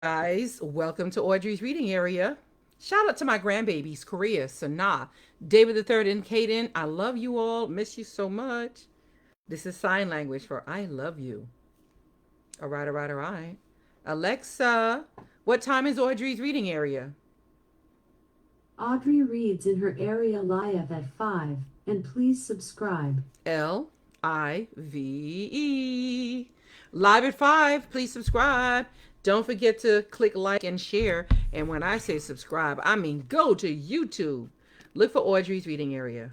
Guys, welcome to Audrey's reading area. Shout out to my grandbabies, Korea, Sanaa, David the Third, and Kaden. I love you all. Miss you so much. This is sign language for I love you. All right, all right, all right. Alexa, what time is Audrey's reading area? Audrey reads in her area live at 5, and please subscribe. Live. Live at 5. Please subscribe. Don't forget to click like and share. And when I say subscribe, I mean go to YouTube. Look for Audrey's reading area.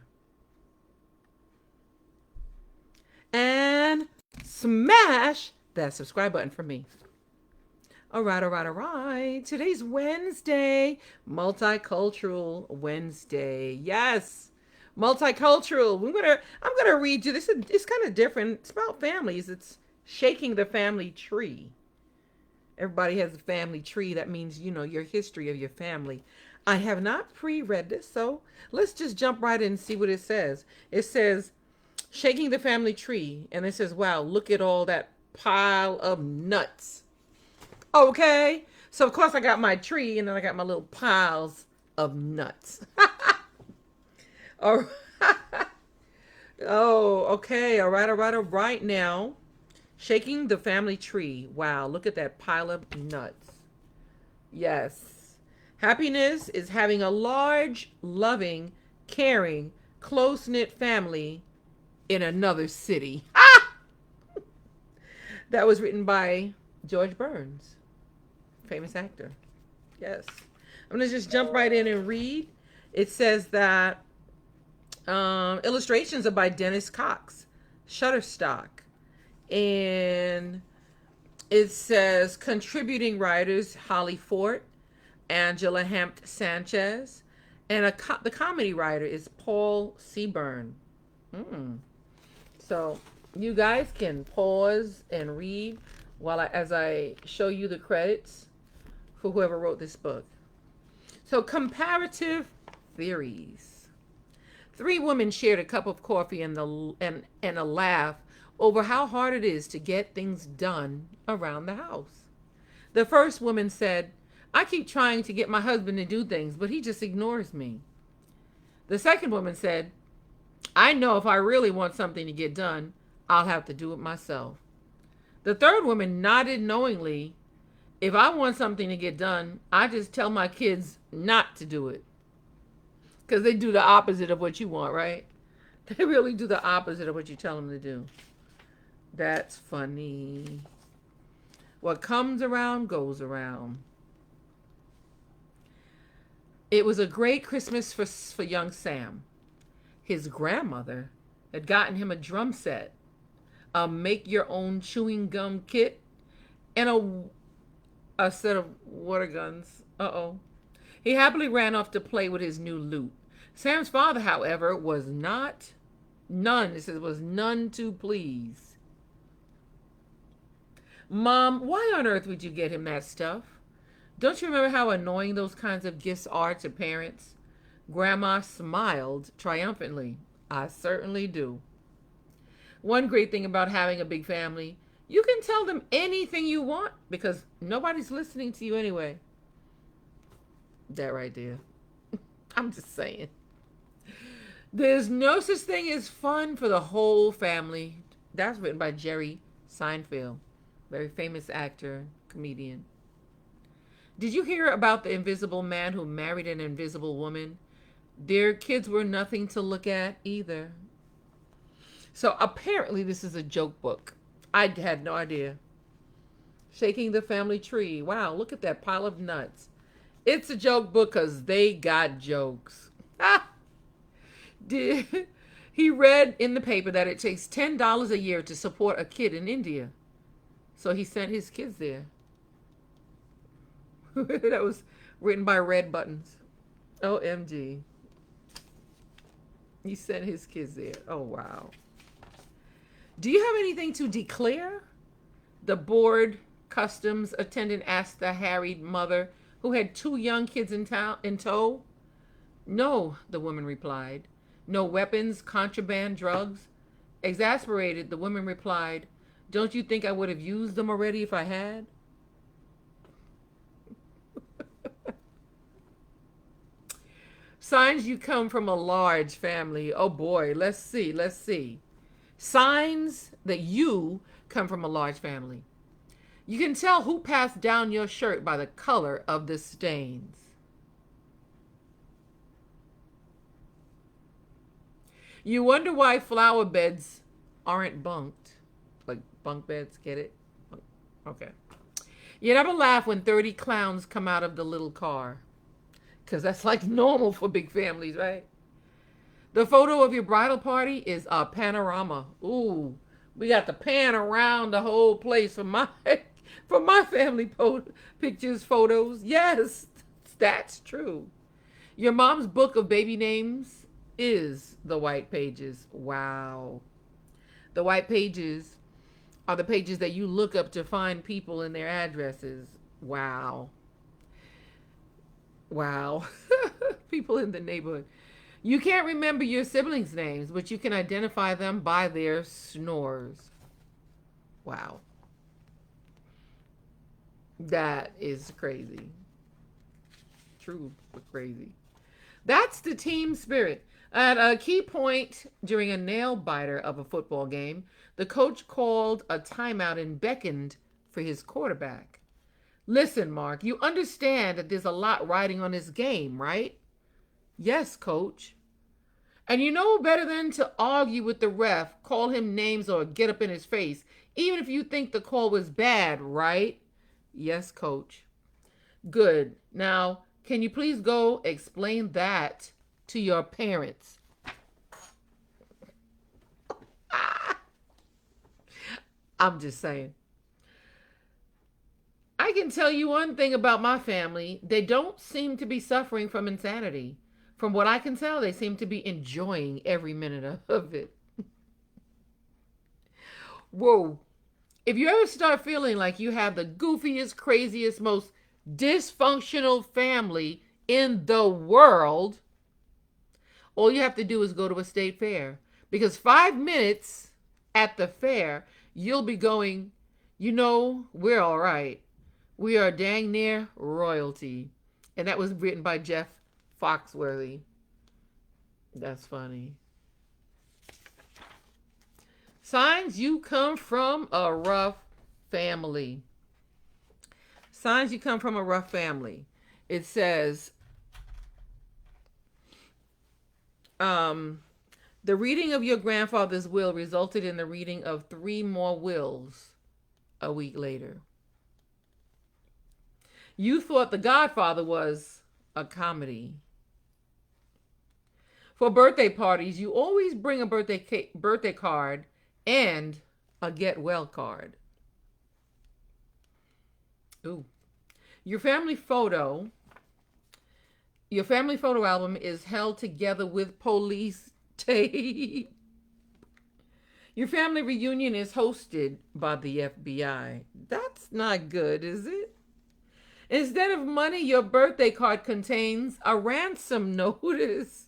And smash that subscribe button for me. All right, all right, all right. Today's Wednesday, Multicultural Wednesday. Yes, multicultural. I'm gonna read you. It's kind of different. It's about families. It's shaking the family tree. Everybody has a family tree. That means your history of your family. I have not pre-read this, so let's just jump right in and see what it says. It says shaking the family tree, and it says, "Wow, look at all that pile of nuts." Okay. So of course I got my tree and then I got my little piles of nuts. Oh, oh, okay. All right, all right, all right now. Shaking the family tree. Wow, look at that pile of nuts. Yes. Happiness is having a large, loving, caring, close knit family in another city. Ah! That was written by George Burns, famous actor. Yes. I'm going to just jump right in and read. It says that illustrations are by Dennis Cox, Shutterstock. And it says contributing writers Holli Angela Hampt-Sanchez, and the comedy writer is Paul Seaburn. Mm. So you guys can pause and read as I show you the credits for whoever wrote this book. So comparative theories. Three women shared a cup of coffee and a laugh over how hard it is to get things done around the house. The first woman said, "I keep trying to get my husband to do things, but he just ignores me." The second woman said, "I know if I really want something to get done, I'll have to do it myself." The third woman nodded knowingly. "If I want something to get done, I just tell my kids not to do it." Because they do the opposite of what you want, right? They really do the opposite of what you tell them to do. That's funny. What comes around goes around. It was a great Christmas for young Sam. His grandmother had gotten him a drum set, a make your own chewing gum kit, and a set of water guns. Uh-oh. He happily ran off to play with his new lute. Sam's father, however, was none too pleased. "Mom, why on earth would you get him that stuff? Don't you remember how annoying those kinds of gifts are to parents?" Grandma smiled triumphantly. "I certainly do. One great thing about having a big family, you can tell them anything you want because nobody's listening to you anyway." That right there. I'm just saying. There's no such thing as fun for the whole family. That's written by Jerry Seinfeld, very famous actor, comedian. Did you hear about the invisible man who married an invisible woman? Their kids were nothing to look at either. So apparently this is a joke book. I had no idea. Shaking the family tree. Wow, look at that pile of nuts. It's a joke book because they got jokes. Ah! He read in the paper that it takes $10 a year to support a kid in India. So he sent his kids there. That was written by Red Buttons. OMG. He sent his kids there. Oh, wow. "Do you have anything to declare?" the board customs attendant asked the harried mother who had two young kids in tow. "No," the woman replied. "No weapons, contraband, drugs?" Exasperated, the woman replied, "Don't you think I would have used them already if I had?" Signs you come from a large family. Oh boy, let's see. Let's see. Signs that you come from a large family. You can tell who passed down your shirt by the color of the stains. You wonder why flower beds aren't bunked. Like bunk beds, get it? Okay. You never laugh when 30 clowns come out of the little car. Because that's like normal for big families, right? The photo of your bridal party is a panorama. Ooh, we got to pan around the whole place for my for my family pictures, photos. Yes, that's true. Your mom's book of baby names is the white pages. Wow. The white pages are the pages that you look up to find people and their addresses. Wow. Wow. People in the neighborhood. You can't remember your siblings' names, but you can identify them by their snores. Wow. That is crazy. True, but crazy. That's the team spirit. At a key point during a nail biter of a football game, the coach called a timeout and beckoned for his quarterback. Listen, Mark, you understand that there's a lot riding on this game, right? Yes, coach. And you know better than to argue with the ref, call him names, or get up in his face, even if you think the call was bad, right? Yes, coach. Good. Now, can you please go explain that to your parents? I'm just saying. I can tell you one thing about my family. They don't seem to be suffering from insanity. From what I can tell, they seem to be enjoying every minute of it. Whoa. If you ever start feeling like you have the goofiest, craziest, most dysfunctional family in the world, all you have to do is go to a state fair. Because 5 minutes at the fair, you'll be going, you know, we're all right. We are dang near royalty. And that was written by Jeff Foxworthy. That's funny. Signs you come from a rough family. Signs you come from a rough family. It says, the reading of your grandfather's will resulted in the reading of 3 more wills a week later. You thought The Godfather was a comedy. For birthday parties, you always bring a birthday card and a get well card. Ooh. Your family photo album is held together with police tape. Your family reunion is hosted by the FBI. That's not good, is it? Instead of money, your birthday card contains a ransom notice.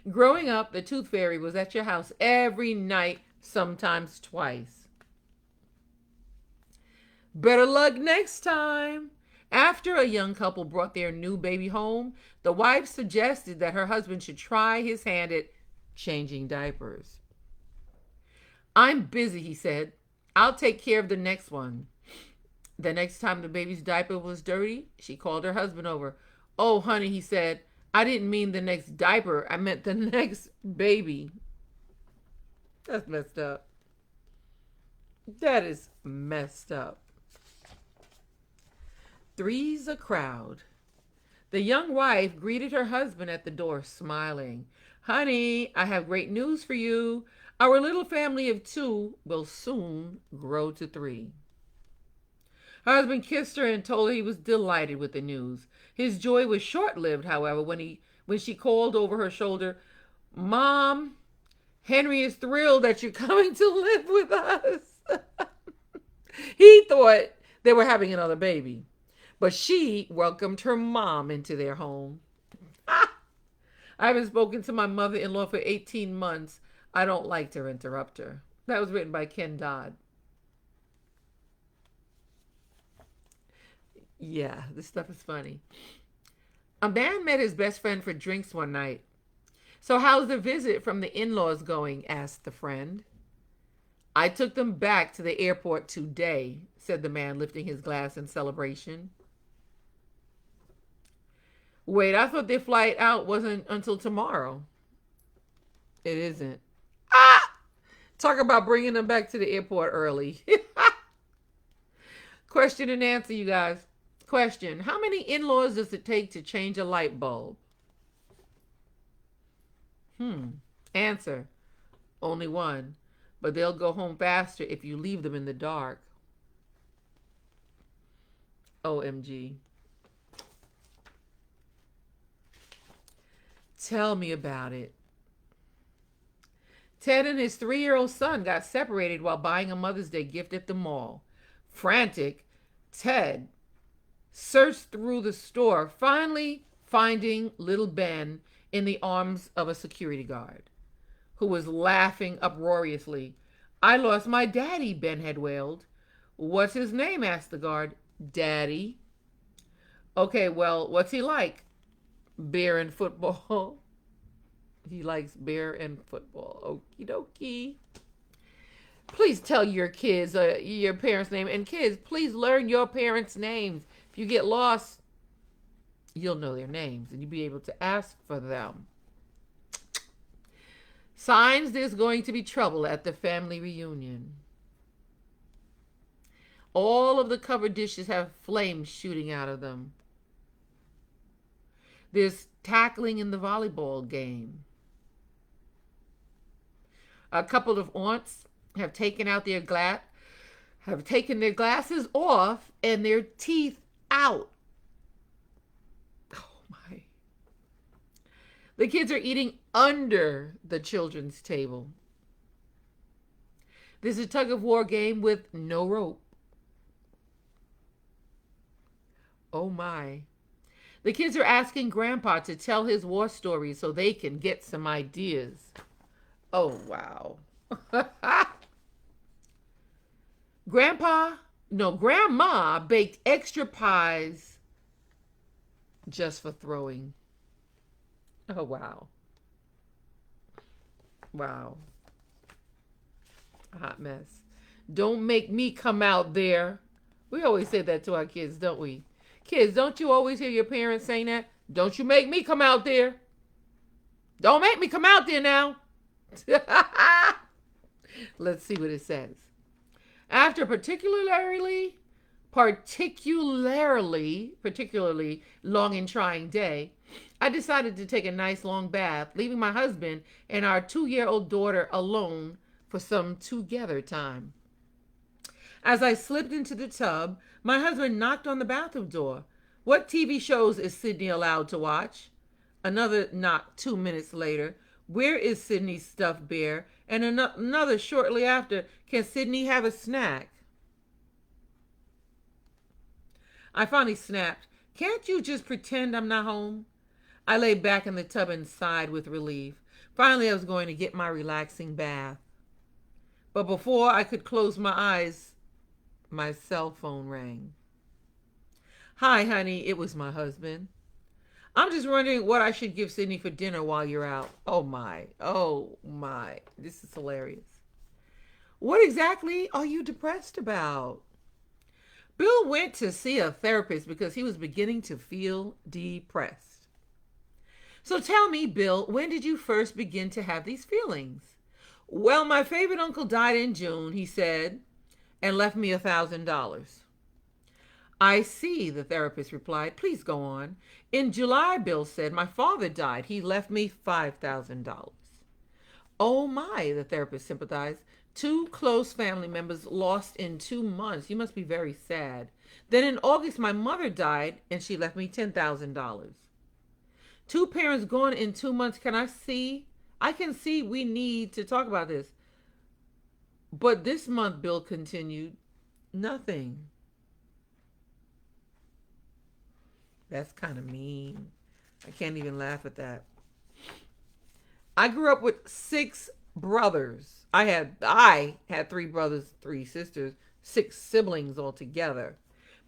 Growing up, the Tooth Fairy was at your house every night, sometimes twice. Better luck next time. After a young couple brought their new baby home, the wife suggested that her husband should try his hand at changing diapers. I'm busy, he said. I'll take care of the next one. The next time the baby's diaper was dirty, she called her husband over. Oh, honey, he said, I didn't mean the next diaper. I meant the next baby. That's messed up. That is messed up. Three's a crowd. The young wife greeted her husband at the door, smiling. Honey, I have great news for you. Our little family of 2 will soon grow to 3. Her husband kissed her and told her he was delighted with the news. His joy was short-lived, however, when she called over her shoulder, Mom, Henry is thrilled that you're coming to live with us. He thought they were having another baby, but she welcomed her mom into their home. I haven't spoken to my mother-in-law for 18 months. I don't like to interrupt her. That was written by Ken Dodd. Yeah, this stuff is funny. A man met his best friend for drinks one night. So how's the visit from the in-laws going? Asked the friend. I took them back to the airport today, said the man, lifting his glass in celebration. Wait, I thought their flight out wasn't until tomorrow. It isn't. Ah! Talk about bringing them back to the airport early. Question and answer, you guys. Question. How many in-laws does it take to change a light bulb? Answer. Only one. But they'll go home faster if you leave them in the dark. OMG. Tell me about it. Ted and his 3-year-old son got separated while buying a Mother's Day gift at the mall. Frantic, Ted searched through the store, finally finding little Ben in the arms of a security guard, who was laughing uproariously. I lost my daddy, Ben had wailed. What's his name? Asked the guard. Daddy. Okay, well, what's he like? Beer and football. He likes beer and football. Okie dokie. Please tell your kids your parents' name. And kids, please learn your parents' names. If you get lost, you'll know their names and you'll be able to ask for them. Signs there's going to be trouble at the family reunion. All of the covered dishes have flames shooting out of them. There's tackling in the volleyball game. A couple of aunts have taken their glasses off and their teeth out. Oh my. The kids are eating under the children's table. There's a tug of war game with no rope. Oh my. The kids are asking Grandpa to tell his war stories so they can get some ideas. Oh, wow. Grandma baked extra pies just for throwing. Oh, wow. Wow. A hot mess. Don't make me come out there. We always say that to our kids, don't we? Kids, don't you always hear your parents saying that? Don't you make me come out there. Don't make me come out there now. Let's see what it says. After a particularly long and trying day, I decided to take a nice long bath, leaving my husband and our 2-year-old daughter alone for some together time. As I slipped into the tub, my husband knocked on the bathroom door. What TV shows is Sydney allowed to watch? Another knock 2 minutes later. Where is Sydney's stuffed bear? And another shortly after. Can Sydney have a snack? I finally snapped. Can't you just pretend I'm not home? I lay back in the tub and sighed with relief. Finally, I was going to get my relaxing bath. But before I could close my eyes, my cell phone rang. Hi, honey. It was my husband. I'm just wondering what I should give Sydney for dinner while you're out. Oh, my. Oh, my. This is hilarious. What exactly are you depressed about? Bill went to see a therapist because he was beginning to feel depressed. So tell me, Bill, when did you first begin to have these feelings? Well, my favorite uncle died in June, he said, and left me $1,000. I see, the therapist replied. Please go on. In July, Bill said, my father died. He left me $5,000. Oh my, the therapist sympathized. 2 close family members lost in 2 months. You must be very sad. Then in August, my mother died and she left me $10,000. 2 parents gone in 2 months. I can see we need to talk about this. But this month, Bill continued, nothing. That's kind of mean. I can't even laugh at that. I grew up with 6 brothers. I had 3 brothers, 3 sisters, 6 siblings altogether.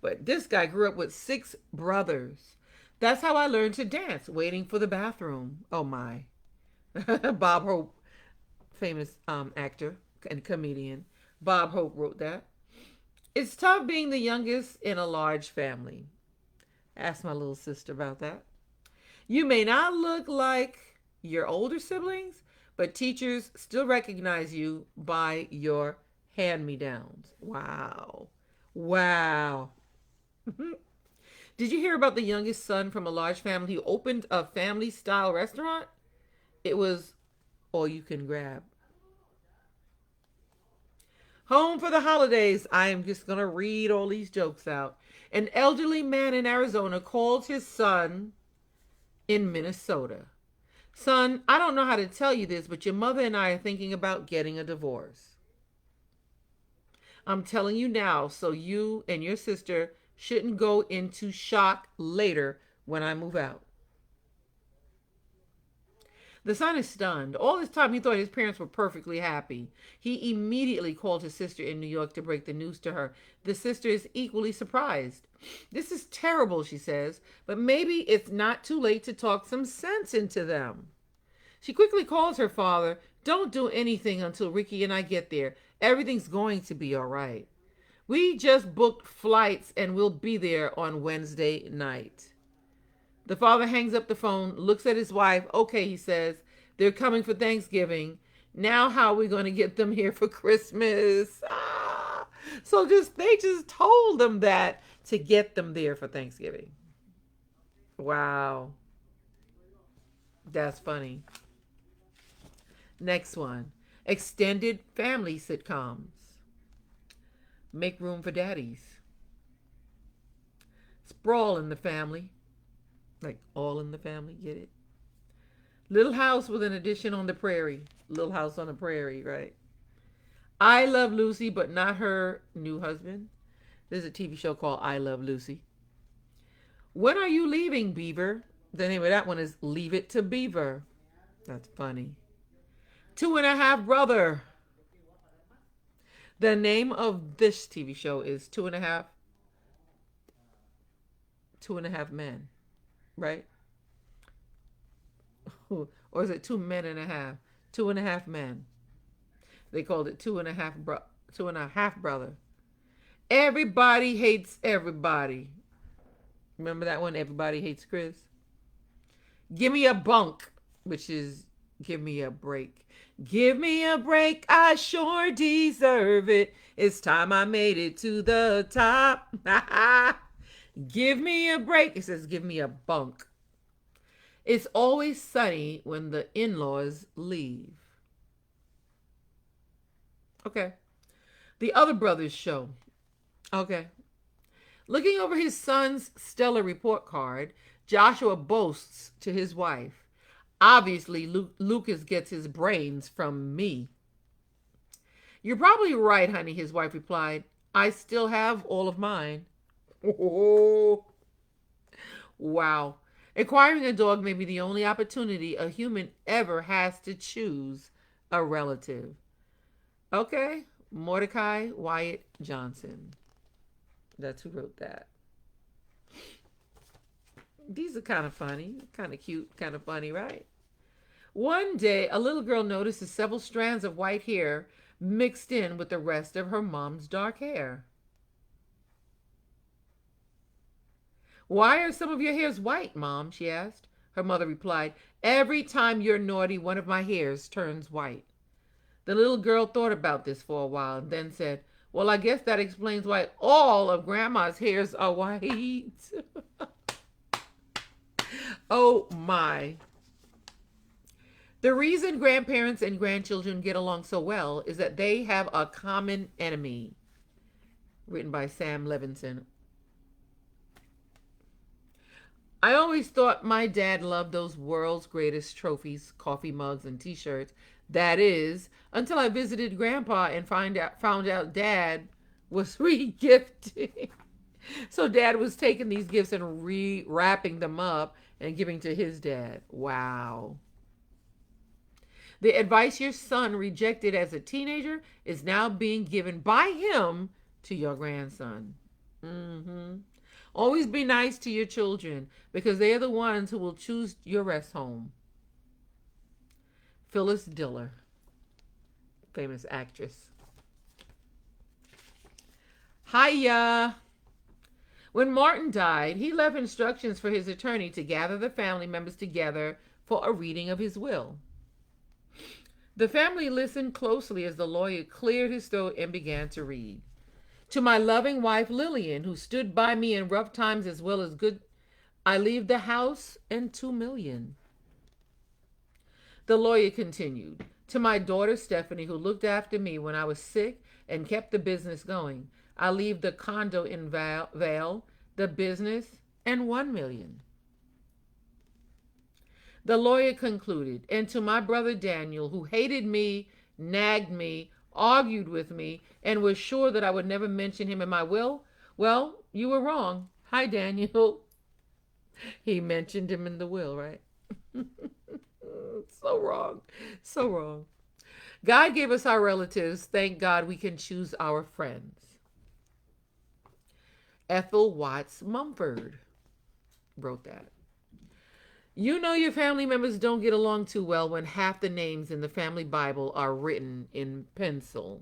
But this guy grew up with 6 brothers. That's how I learned to dance, waiting for the bathroom. Oh my. Bob Hope, famous actor and comedian. Bob Hope wrote that. It's tough being the youngest in a large family. Ask my little sister about that. You may not look like your older siblings, but teachers still recognize you by your hand me downs. Wow. Wow. Did you hear about the youngest son from a large family who opened a family style restaurant? It was all you can grab. Home for the holidays. I am just going to read all these jokes out. An elderly man in Arizona called his son in Minnesota. Son, I don't know how to tell you this, but your mother and I are thinking about getting a divorce. I'm telling you now, so you and your sister shouldn't go into shock later when I move out. The son is stunned. All this time he thought his parents were perfectly happy. He immediately called his sister in New York to break the news to her. The sister is equally surprised. This is terrible, she says, but maybe it's not too late to talk some sense into them. She quickly calls her father. Don't do anything until Ricky and I get there. Everything's going to be all right. We just booked flights and we'll be there on Wednesday night. The father hangs up the phone, looks at his wife. Okay, he says, they're coming for Thanksgiving. Now how are we going to get them here for Christmas? So they just told them that to get them there for Thanksgiving. Wow. That's funny. Next one. Extended family sitcoms. Make room for daddies. Sprawl in the family. Like all in the family, get it? Little House with an addition on the prairie. Little House on the Prairie, right? I Love Lucy, but not her new husband. There's a TV show called I Love Lucy. When Are You Leaving, Beaver? The name of that one is Leave It to Beaver. That's funny. Two and a Half Brother. The name of this TV show is Two and a Half Men, right? Or is it 2 men and a half? 2.5 men. They called it Two and a Half Brother. Everybody Hates Everybody. Remember that one? Everybody Hates Chris. Give Me a Bunk, which is Give Me a Break. Give me a break, I sure deserve it. It's time I made it to the top. Give me a break. It says give me a bunk. It's Always Sunny when the in-laws leave. Okay. The Other Brothers Show. Okay. Looking over his son's stellar report card, Joshua boasts to his wife, obviously, Lucas gets his brains from me. You're probably right, honey, his wife replied. I still have all of mine. Oh, wow. Acquiring a dog may be the only opportunity a human ever has to choose a relative. Okay, Mordecai Wyatt Johnson. That's who wrote that. These are kind of funny, kind of cute, kind of funny, right? One day, a little girl notices several strands of white hair mixed in with the rest of her mom's dark hair. Why are some of your hairs white, Mom? She asked. Her mother replied, every time you're naughty, one of my hairs turns white. The little girl thought about this for a while and then said, well, I guess that explains why all of Grandma's hairs are white. Oh my. The reason grandparents and grandchildren get along so well is that they have a common enemy. Written by Sam Levinson. I always thought my dad loved those world's greatest trophies, coffee mugs, and t-shirts. That is, until I visited Grandpa and found out Dad was re-gifting. So Dad was taking these gifts and re-wrapping them up and giving to his dad. Wow. The advice your son rejected as a teenager is now being given by him to your grandson. Always be nice to your children because they are the ones who will choose your rest home. Phyllis Diller, famous actress. Hiya. When Martin died, he left instructions for his attorney to gather the family members together for a reading of his will. The family listened closely as the lawyer cleared his throat and began to read. To my loving wife Lillian, who stood by me in rough times as well as good, I leave the house and $2 million. The lawyer continued. To my daughter Stephanie, who looked after me when I was sick and kept the business going, I leave the condo in Vale, the business, and $1 million. The lawyer concluded, and to my brother Daniel, who hated me, nagged me, argued with me, and was sure that I would never mention him in my will, well, you were wrong. Hi, Daniel. He mentioned him in the will, right? So wrong. So wrong. God gave us our relatives. Thank God we can choose our friends. Ethel Watts Mumford wrote that. You know your family members don't get along too well when half the names in the family Bible are written in pencil.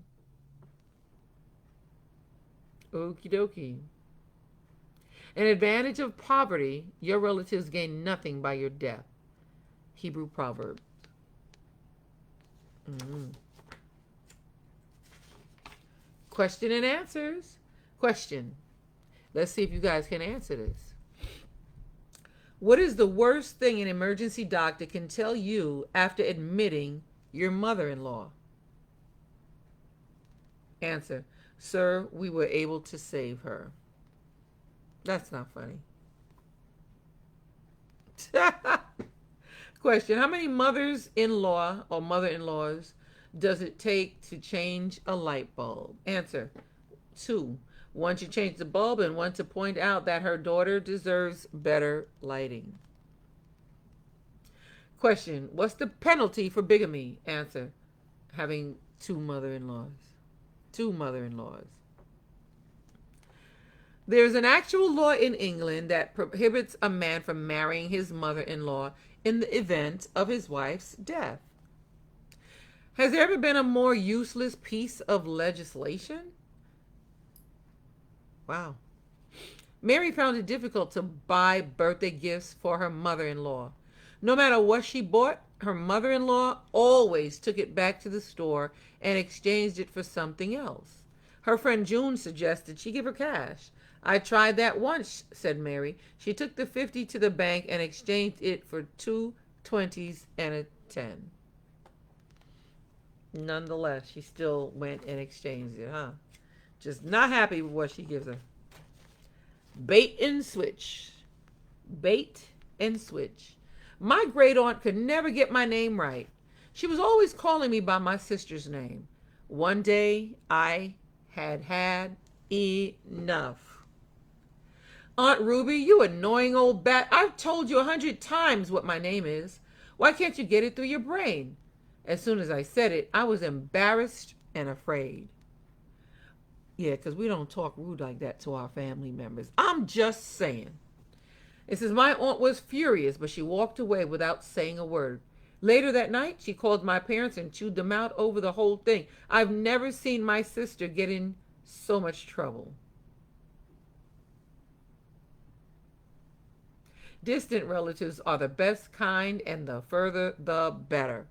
Okie dokie. An advantage of poverty, your relatives gain nothing by your death. Hebrew proverb. Question and answers. Question. Let's see if you guys can answer this. What is the worst thing an emergency doctor can tell you after admitting your mother-in-law? Answer. Sir, we were able to save her. That's not funny. Question. How many mothers-in-law or mother-in-laws does it take to change a light bulb? Answer. 2. One to change the bulb and one to point out that her daughter deserves better lighting. Question. What's the penalty for bigamy? Answer. Having 2 mother-in-laws. 2 mother-in-laws. There's an actual law in England that prohibits a man from marrying his mother-in-law in the event of his wife's death. Has there ever been a more useless piece of legislation? Wow. Mary found it difficult to buy birthday gifts for her mother-in-law. No matter what she bought, her mother-in-law always took it back to the store and exchanged it for something else. Her friend June suggested she give her cash. I tried that once, said Mary. She took the 50 to the bank and exchanged it for 2 20s and a 10. Nonetheless, she still went and exchanged it, huh? Just not happy with what she gives her. Bait and switch. Bait and switch. My great aunt could never get my name right. She was always calling me by my sister's name. One day, I had enough. Aunt Ruby, you annoying old bat. I've told you 100 times what my name is. Why can't you get it through your brain? As soon as I said it, I was embarrassed and afraid. Yeah, because we don't talk rude like that to our family members. I'm just saying. It says, my aunt was furious, but she walked away without saying a word. Later that night, she called my parents and chewed them out over the whole thing. I've never seen my sister get in so much trouble. Distant relatives are the best kind, and the further, the better.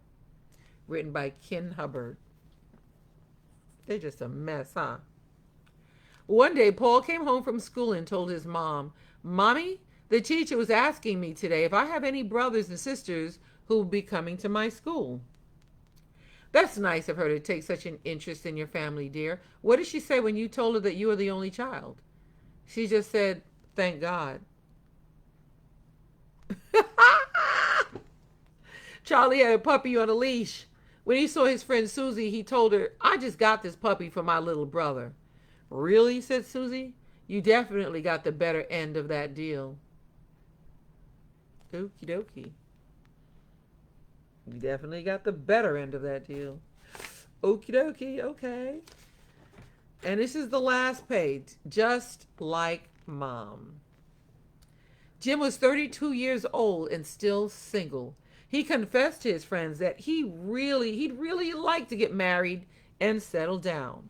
Written by Ken Hubbard. They're just a mess, huh? One day, Paul came home from school and told his mom, Mommy, the teacher was asking me today if I have any brothers and sisters who will be coming to my school. That's nice of her to take such an interest in your family, dear. What did she say when you told her that you were the only child? She just said, thank God. Charlie had a puppy on a leash. When he saw his friend Susie, he told her, I just got this puppy for my little brother. Really, said Susie? You definitely got the better end of that deal. Okie dokie. You definitely got the better end of that deal. Okie dokie, okay. And this is the last page. Just like Mom. Jim was 32 years old and still single. He confessed to his friends that he'd really like to get married and settle down.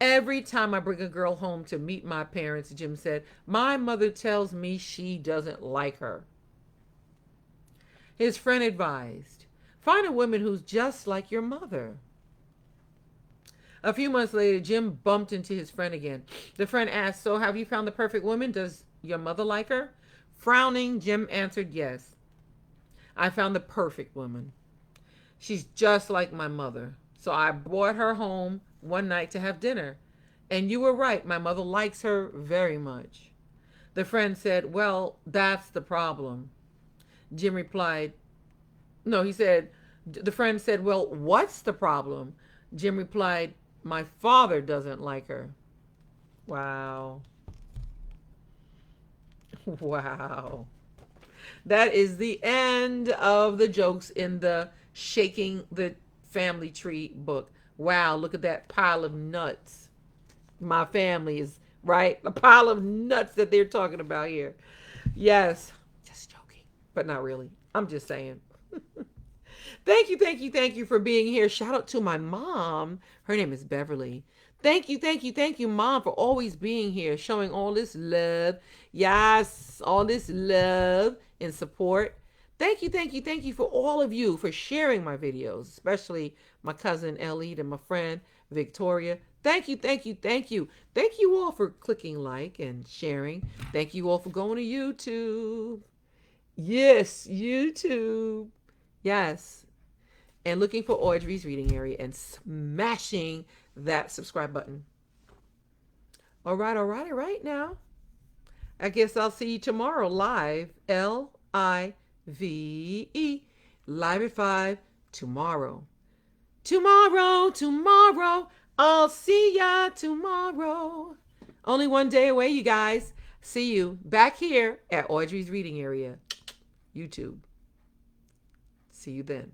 Every time I bring a girl home to meet my parents, Jim said, my mother tells me she doesn't like her. His friend advised, find a woman who's just like your mother. A few months later, Jim bumped into his friend again. The friend asked, so have you found the perfect woman? Does your mother like her? Frowning, Jim answered, yes. I found the perfect woman. She's just like my mother. So I brought her home one night to have dinner. And you were right, my mother likes her very much. The friend said, well, that's the problem. Jim replied, no, he said, the friend said, well, what's the problem? Jim replied, my father doesn't like her. Wow. Wow. That is the end of the jokes in the Shaking the Family Tree book. Wow, look at that pile of nuts. My family is, right? A pile of nuts that they're talking about here. Yes, just joking, but not really. I'm just saying. Thank you for being here. Shout out to my mom. Her name is Beverly. Thank you, Mom, for always being here, showing all this love. Yes, all this love and support. Thank you for all of you for sharing my videos, especially my cousin Ellie and my friend Victoria. Thank you. Thank you all for clicking like and sharing. Thank you all for going to YouTube. Yes, YouTube. Yes. And looking for Audrey's Reading Area and smashing that subscribe button. All right now. I guess I'll see you tomorrow live. Live, live at 5 tomorrow. Tomorrow. I'll see ya tomorrow. Only one day away, you guys. See you back here at Audrey's Reading Area, YouTube. See you then.